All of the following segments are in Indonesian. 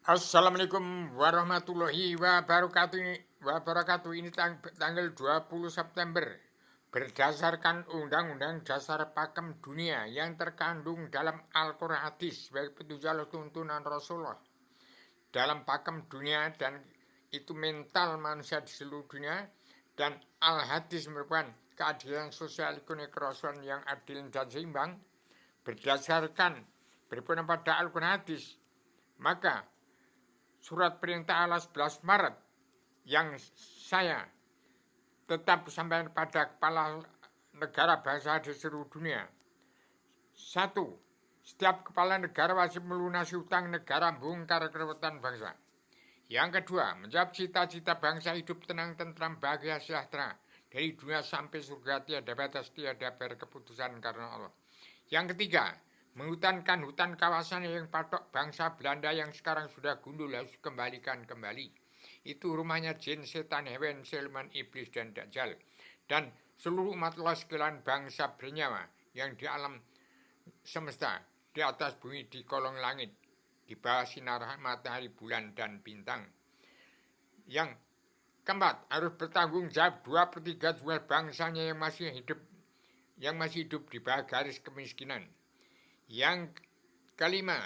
Assalamualaikum warahmatullahi wabarakatuh. Ini tanggal 20 September. Berdasarkan Undang-Undang Dasar Pakem Dunia yang terkandung dalam Al-Quran Hadis sebagai petunjuk tuntunan Rasulullah dalam Pakem Dunia, dan itu mental manusia di seluruh dunia, dan Al-Hadis merupakan keadilan sosial ekonomi kerasulan yang adil dan seimbang. Berdasarkan berpegang pada Al-Quran Hadis, maka surat perintah Allah 11 Maret yang saya tetap sampaikan pada kepala negara bangsa di seluruh dunia. 1. Setiap kepala negara wajib melunasi utang negara bongkar kerewetan bangsa. Yang kedua, menjawab cita-cita bangsa hidup tenang, tentram, bahagia, sejahtera dari dunia sampai surga, tiada batas, tiada berkeputusan karena Allah. Yang ketiga, menghutankan hutan kawasan yang patok bangsa Belanda yang sekarang sudah gundul harus kembalikan kembali. Itu rumahnya jin, setan, hewan, siluman, iblis, dan dajjal. Dan seluruh umat Allah sekalian bangsa bernyawa yang di alam semesta, di atas bumi, di kolong langit, di bawah sinar matahari, bulan, dan bintang. Yang keempat, harus bertanggung jawab 2/3 jumlah bangsanya yang masih hidup di bawah garis kemiskinan. Yang kelima,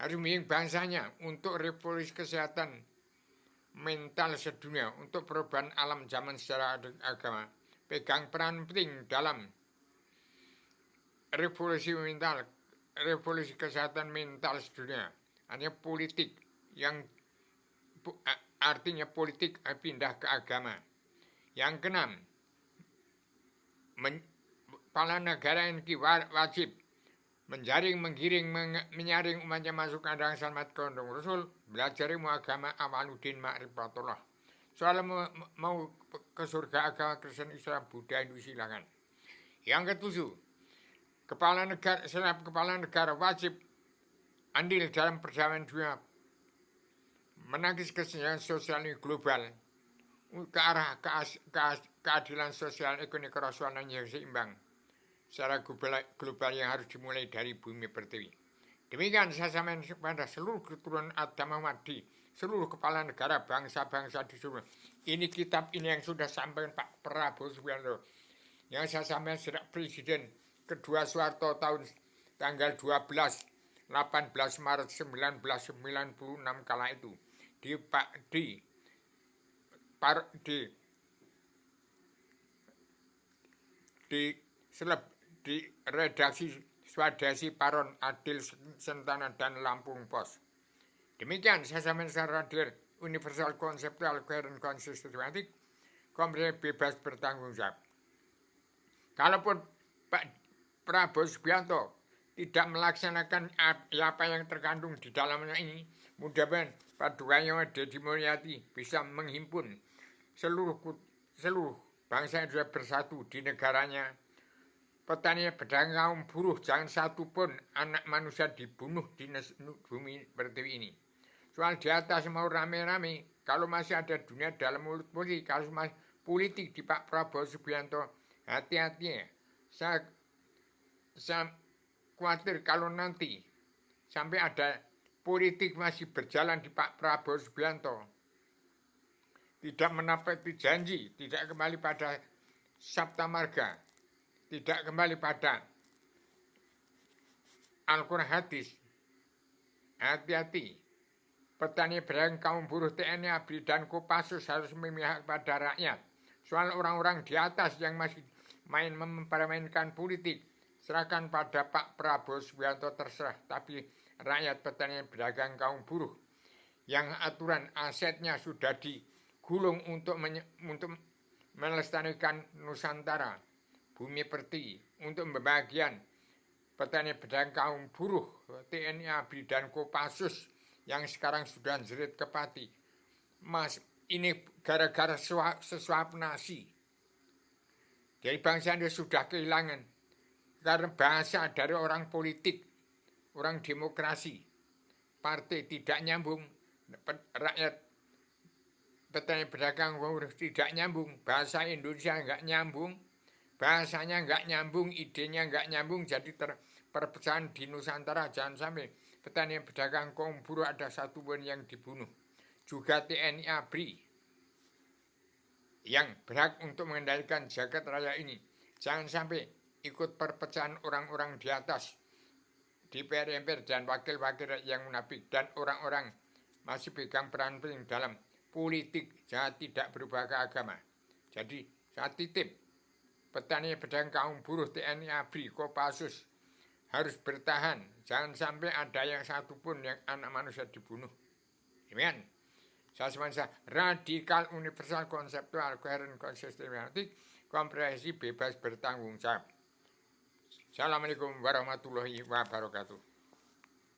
harus membimbing bangsanya untuk revolusi kesehatan mental sedunia, untuk perubahan alam zaman secara agama. Pegang peran penting dalam revolusi kesehatan mental sedunia. Hanya politik yang artinya politik pindah ke agama. Yang keenam, kepala negara yang wajib menjaring, menggiring, menyaring umatnya masuk ke adang selamat kondong Rasul, belajar ilmu agama Amaluddin Ma'rifatullah. Soal mau ke surga agama Kristen, Islam, Buddha, Hindu silakan. Yang ketujuh, setiap kepala negara wajib andil dalam perdamaian dunia, menangkis kesenjangan sosial global ke arah keadilan sosial ekonomi kerasulan yang seimbang secara global yang harus dimulai dari bumi pertiwi. Demikian saya sampaikan kepada seluruh keturunan Adam Muhammad di seluruh kepala negara bangsa-bangsa di seluruh. Ini kitab ini yang sudah sampaikan Pak Prabowo Subianto, yang saya sampaikan sejak Presiden kedua Soeharto tahun tanggal 18 Maret 1996 kala itu di redaksi Swadasi Paron, Adil Sentana, dan Lampung Pos. Demikian saya sampaikan secara adil, universal, konseptual, koheren, konsistematik, komprehensif, bebas bertanggung jawab. Kalaupun Pak Prabowo Subianto tidak melaksanakan apa yang terkandung di dalamnya ini, mudah-mudahan Pak Dukayo Deddy Mulyadi bisa menghimpun seluruh bangsa yang sudah bersatu di negaranya. Petani, pedagang, kaum buruh, jangan satu pun anak manusia dibunuh di bumi pertiwi ini. Soal di atas mau rame-rame, kalau masih ada dunia dalam mulut politik, kalau masih politik di Pak Prabowo Subianto, hati-hati ya. Saya khawatir kalau nanti sampai ada politik masih berjalan di Pak Prabowo Subianto, tidak menepati janji, tidak kembali pada Sabta Marga, tidak kembali pada Al-Quran Hadis. Hati-hati. Petani, pedagang, kaum buruh, TNI, ABRI, dan Kopassus harus memihak pada rakyat. Soal orang-orang di atas yang masih mempermainkan politik, serahkan pada Pak Prabowo Subianto, terserah. Tapi rakyat, petani, pedagang, kaum buruh yang aturan asetnya sudah digulung untuk melestarikan Nusantara, bumi pertiwi, untuk pembagian petani, pedagang, kaum buruh, TNI, ABRI, dan Kopassus yang sekarang sudah jerit kepati. Mas, ini gara-gara sesuap nasi. Jadi bangsa ini sudah kehilangan karena bahasa dari orang politik, orang demokrasi, partai tidak nyambung, rakyat, petani, pedagang, buruh tidak nyambung, bahasa Indonesia nggak nyambung, bahasanya nggak nyambung, idenya nggak nyambung, jadi perpecahan di Nusantara. Jangan sampai petani pedagang kaum buruh ada satu pun yang dibunuh. Juga TNI ABRI yang berhak untuk mengendalikan jagat raya ini. Jangan sampai ikut perpecahan orang-orang di atas, DPR, MPR, dan wakil-wakil yang munafik, dan orang-orang masih pegang peran penting dalam politik, jangan tidak berubah ke agama. Jadi saya titip petani pedagang kaum buruh TNI ABRI Kopassus harus bertahan, jangan sampai ada yang satu pun yang anak manusia dibunuh. Demikian. Saya semasa radikal, universal, konseptual, koheren, konsistematik, komprehensif, bebas bertanggung jawab. Assalamualaikum warahmatullahi wabarakatuh.